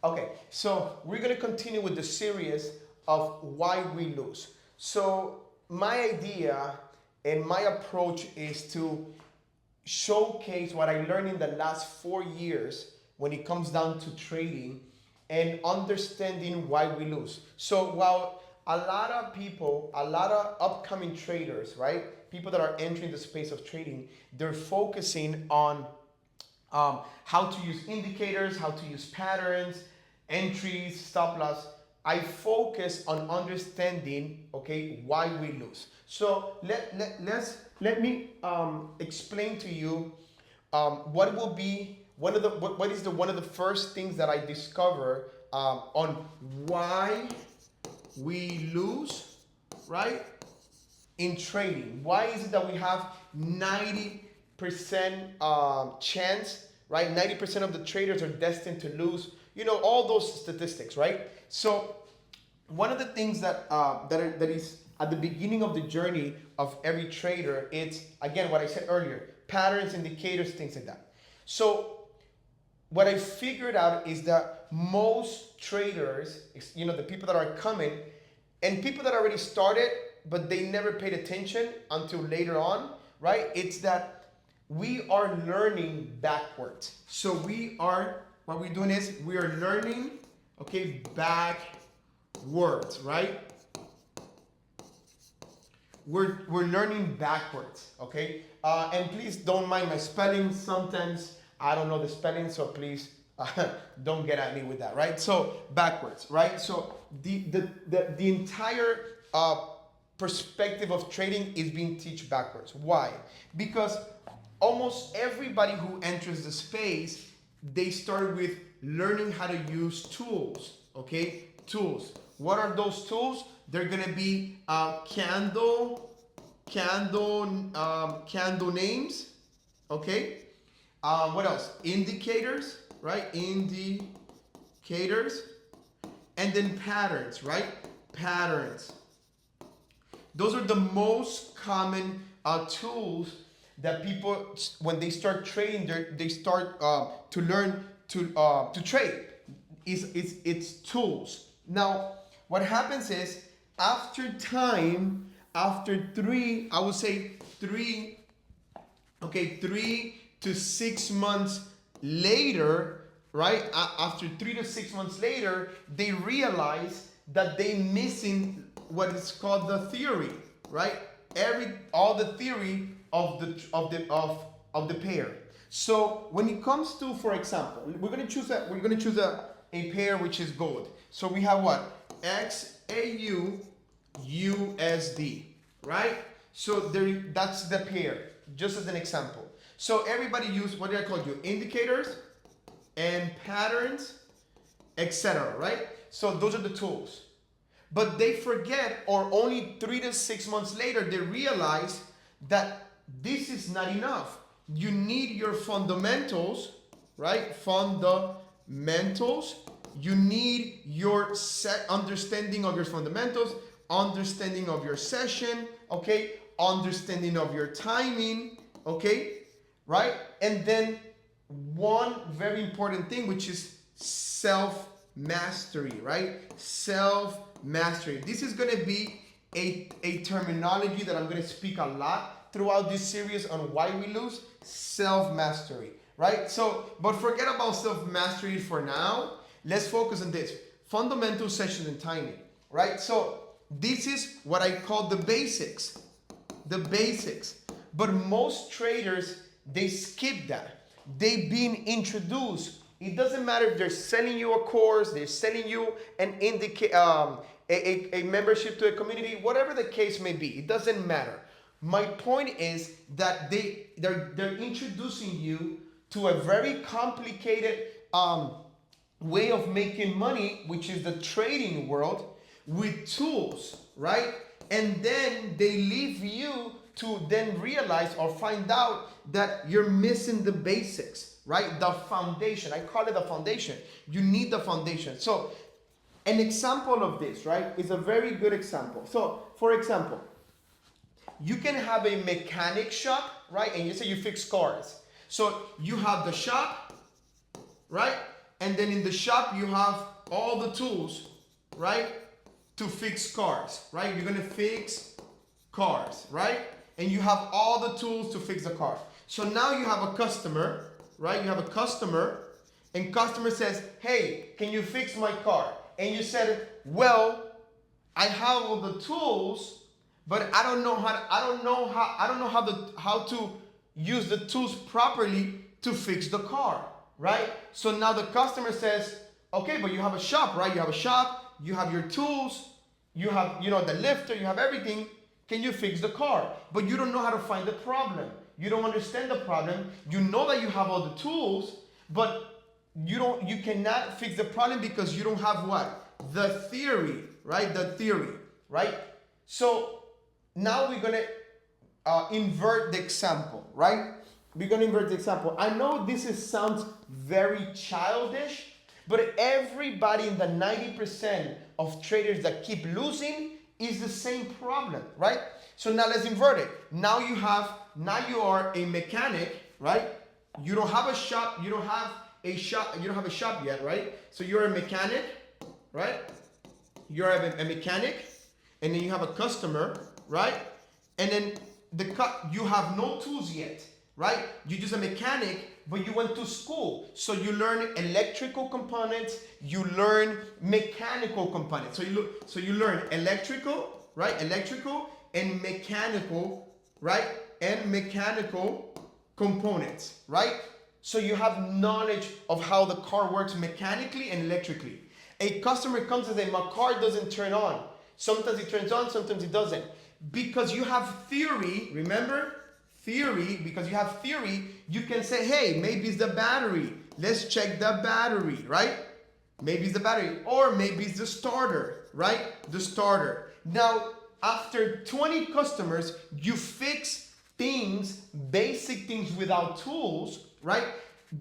Okay, so we're gonna continue with the series of why we lose. So my idea and my approach is to showcase what I learned in the last 4 years when it comes down to trading and understanding why we lose. So while a lot of people, a lot of upcoming traders, right? People that are entering the space of trading, they're focusing on how to use indicators, how to use patterns, entries, stop loss. I focus on understanding, okay, why we lose. So let me explain to you what will be what is the one of the first things that I discover on why we lose, right? In trading. Why is it that we have 90% chance, right? 90% of the traders are destined to lose. You know, all those statistics, right? So one of the things that is at the beginning of the journey of every trader, it's again what I said earlier, patterns, indicators, things like that. So what I figured out is that most traders, you know, the people that are coming and people that already started, but they never paid attention until later on, right? It's that we are learning backwards. So what we're doing is we are learning, okay, backwards, right? We're learning backwards, okay? And please don't mind my spelling. Sometimes I don't know the spelling, so please don't get at me with that, right? So backwards, right? So the entire perspective of trading is being taught backwards. Why? Because almost everybody who enters the space, they start with learning how to use tools, okay? Tools. What are those tools? They're gonna be candle names, okay? What else? Indicators, right? Indicators, and then patterns, right? Patterns. Those are the most common tools that people, when they start trading, they start to learn to trade. It's tools. Now, what happens is after time, after I would say 3 to 6 months later, right? After 3 to 6 months later, they realize that they missing what is called the theory, right? All the theory of the pair. So when it comes to, for example, we're gonna choose a pair which is gold. So we have what? XAU USD, right? So that's the pair, just as an example. So everybody use, what did I call you? Indicators and patterns, etc., right? So those are the tools. But they forget, or only 3 to 6 months later, they realize that this is not enough. You need your fundamentals, right? Fundamentals. You need your understanding of your fundamentals, understanding of your session, okay? Understanding of your timing, okay? Right? And then one very important thing, which is self mastery, right? Self mastery. This is going to be a terminology that I'm going to speak a lot throughout this series on why we lose. Self mastery, right? So, but forget about self mastery for now. Let's focus on this: fundamental, session, and timing, right? So this is what I call the basics. The basics. But most traders, they skip that. They've been introduced. It doesn't matter if they're selling you a course, they're selling you an a membership to a community, whatever the case may be. It doesn't matter. My point is that they're introducing you to a very complicated way of making money, which is the trading world, with tools, right? And then they leave you to then realize or find out that you're missing the basics, right? The foundation. I call it the foundation. You need the foundation. So an example of this, right, is a very good example. So for example, you can have a mechanic shop, right? And you say you fix cars. So you have the shop, right? and then in the shop you have all the tools, right, to fix cars, right? You're gonna fix cars, right? And you have all the tools to fix the car. So now you have a customer, right? You have a customer, and customer says, hey, can you fix my car? And you said, well, I have all the tools, but I don't know how to use the tools properly to fix the car, right? So now the customer says, okay, but you have a shop, right? You have a shop, you have your tools, you have, the lifter, you have everything. Can you fix the car? But you don't know how to find the problem. You don't understand the problem. You know that you have all the tools, but you cannot fix the problem because you don't have what? The theory, right? The theory, right? So now we're gonna invert the example, right? We're gonna invert the example. I know sounds very childish, but everybody in the 90% of traders that keep losing is the same problem, right? So now let's invert it. Now you are a mechanic, right? You don't have a shop, you don't have a shop yet, right? So you're a mechanic, right? You're a mechanic, and then you have a customer, right? And then you have no tools yet, right? You're just a mechanic, but you went to school. So you learn electrical components, you learn mechanical components. So you learn electrical, right? Electrical and mechanical, right? And mechanical components, right? So you have knowledge of how the car works mechanically and electrically. A customer comes and says, my car doesn't turn on. Sometimes it turns on, sometimes it doesn't. Because you have theory, remember? Theory, because you have theory, you can say, hey, maybe it's the battery. Let's check the battery, right? Maybe it's the battery, or maybe it's the starter, right? The starter. Now, after 20 customers, you fix things, basic things without tools, right?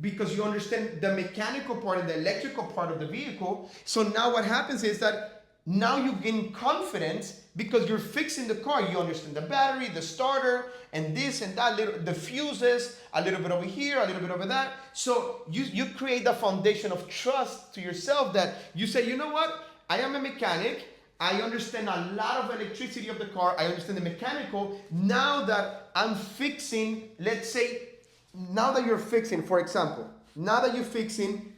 Because you understand the mechanical part and the electrical part of the vehicle. So now what happens is that now you gain confidence because you're fixing the car. You understand the battery, the starter, and this and that, the fuses, a little bit over here, a little bit over that. So you create the foundation of trust to yourself that you say, you know what? I am a mechanic. I understand a lot of electricity of the car. I understand the mechanical. Now that I'm fixing, let's say, now that you're fixing, for example, now that you're fixing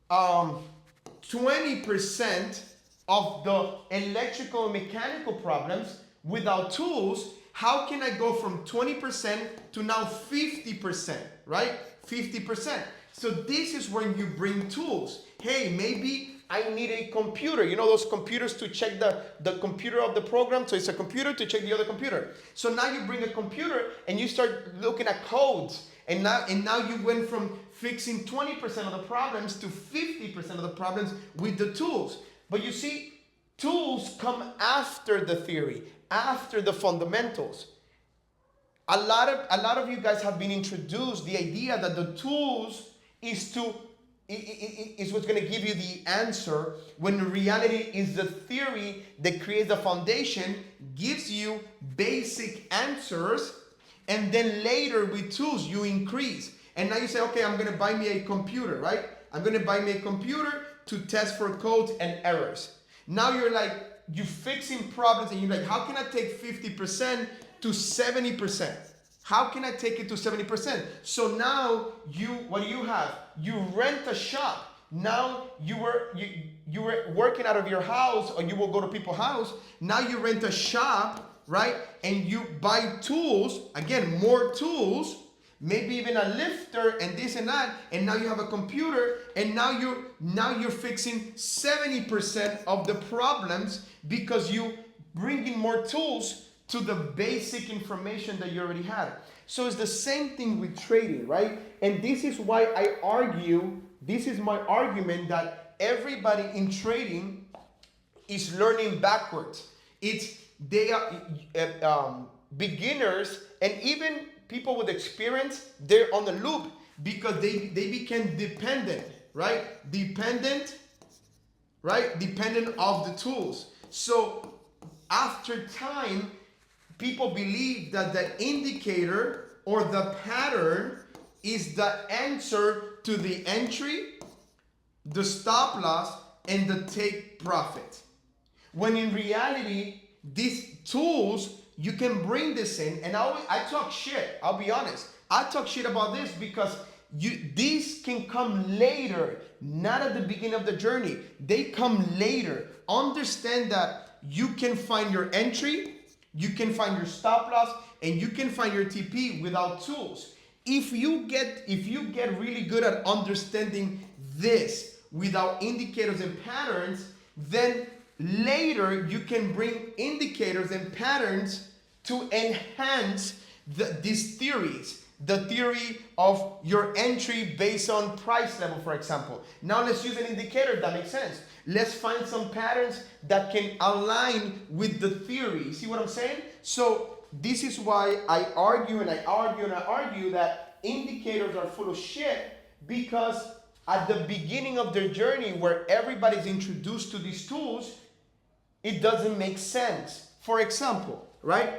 20% of the electrical and mechanical problems without tools, how can I go from 20% to now 50%, right? 50%. So this is when you bring tools. Hey, maybe I need a computer. You know those computers to check the computer of the program? So it's a computer to check the other computer. So now you bring a computer and you start looking at codes. And now you went from fixing 20% of the problems to 50% of the problems with the tools. But you see, tools come after the theory, after the fundamentals. A lot of you guys have been introduced the idea that the tools is what's going to give you the answer, when in reality is the theory that creates the foundation, gives you basic answers, and then later with tools you increase. And now you say, okay, I'm going to buy me a computer, right? I'm going to buy me a computer to test for codes and errors. Now you're fixing problems, and you're like, how can I take 50% to 70%? How can I take it to 70%? So now what do you have? You rent a shop. Now you were working out of your house, or you will go to people's house. Now you rent a shop, right? And you buy tools, again, more tools, maybe even a lifter and this and that, and now you have a computer, and now you're fixing 70% of the problems because you bring in more tools to the basic information that you already had. So it's the same thing with trading, right? And this is why I argue, this is my argument, that everybody in trading is learning backwards. They are beginners, and even people with experience, they're on the loop because they became dependent, right? Dependent of the tools. So after time, people believe that the indicator or the pattern is the answer to the entry the stop loss, and the take profit. When in reality, these tools, you can bring this in, and I talk shit, I'll be honest. I talk shit about this because these can come later, not at the beginning of the journey. They come later. Understand that you can find your entry, you can find your stop loss, and you can find your TP without tools. If you get really good at understanding this without indicators and patterns, then later you can bring indicators and patterns to enhance these theories. The theory of your entry based on price level, for example. Now let's use an indicator that makes sense. Let's find some patterns that can align with the theory. You see what I'm saying? So this is why I argue and I argue and I argue that indicators are full of shit, because at the beginning of their journey where everybody's introduced to these tools, it doesn't make sense. For example, right?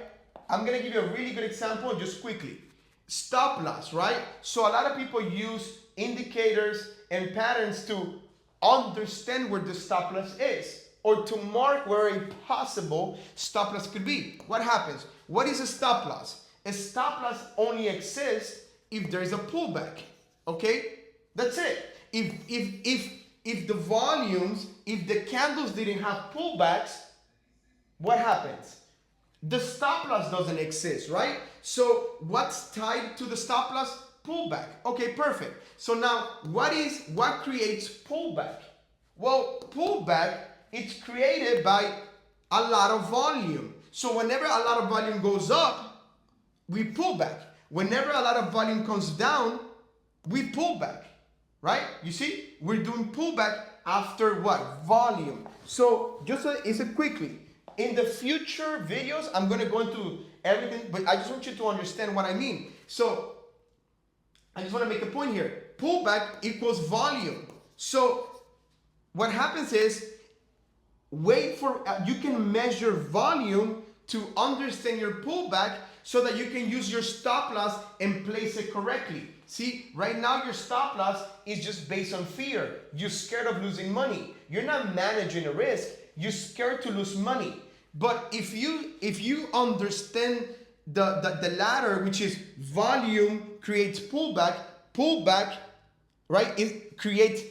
I'm gonna give you a really good example just quickly. Stop loss, right? So a lot of people use indicators and patterns to understand where the stop loss is, or to mark where a possible stop loss could be. What happens? What is a stop loss? A stop loss only exists if there is a pullback. Okay? That's it. If the volumes, if the candles didn't have pullbacks, what happens? The stop loss doesn't exist, right? So what's tied to the stop loss? Pullback. Okay, perfect. So now what creates pullback? Well, pullback, it's created by a lot of volume. So whenever a lot of volume goes up, we pull back. Whenever a lot of volume comes down, we pull back, right? You see, we're doing pullback after what? Volume. So just quickly, in the future videos, I'm going to go into everything, but I just want you to understand what I mean. So I just want to make a point here. Pullback equals volume. So what happens is, you can measure volume to understand your pullback so that you can use your stop loss and place it correctly. See, right now your stop loss is just based on fear. You're scared of losing money. You're not managing a risk. You're scared to lose money. But if you understand the latter, which is volume creates pullback, right? It creates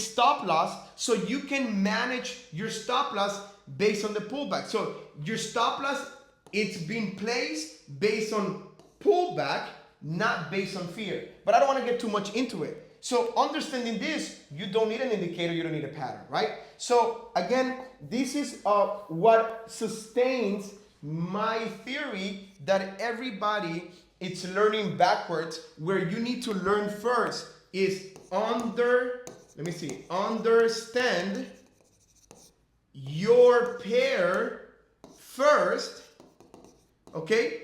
stop loss, so you can manage your stop loss based on the pullback. So your stop loss, it's being placed based on pullback, not based on fear. But I don't want to get too much into it. So understanding this, you don't need an indicator, you don't need a pattern, right? So again, this is what sustains my theory that everybody is learning backwards, where you need to learn first is understand your pair first, okay?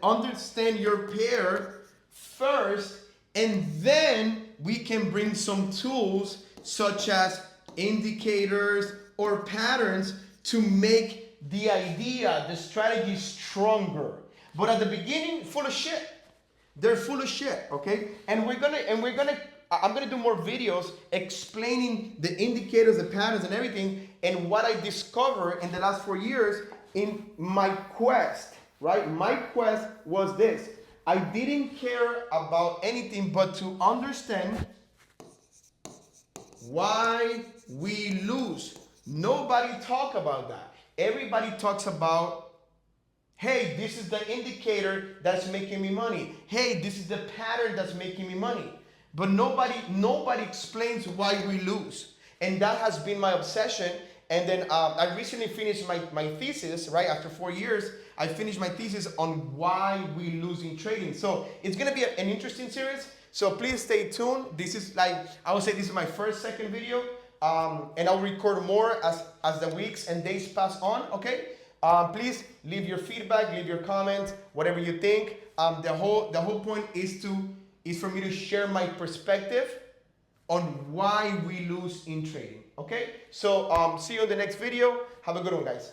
Understand your pair first, and then we can bring some tools such as indicators or patterns to make the idea, the strategy stronger. But at the beginning, full of shit. They're full of shit, okay? And I'm gonna do more videos explaining the indicators, the patterns, and everything, and what I discovered in the last 4 years in my quest, right? My quest was this. I didn't care about anything but to understand why we lose. Nobody talk about that. Everybody talks about, hey, this is the indicator that's making me money. Hey, this is the pattern that's making me money. But nobody explains why we lose. And that has been my obsession. And then I recently finished my thesis, right? After 4 years, I finished my thesis on why we lose in trading. So it's gonna be an interesting series. So please stay tuned. This is I would say this is my second video. And I'll record more as the weeks and days pass on, okay? Please leave your feedback, leave your comments, whatever you think. The whole point is for me to share my perspective on why we lose in trading, okay? So see you in the next video. Have a good one, guys.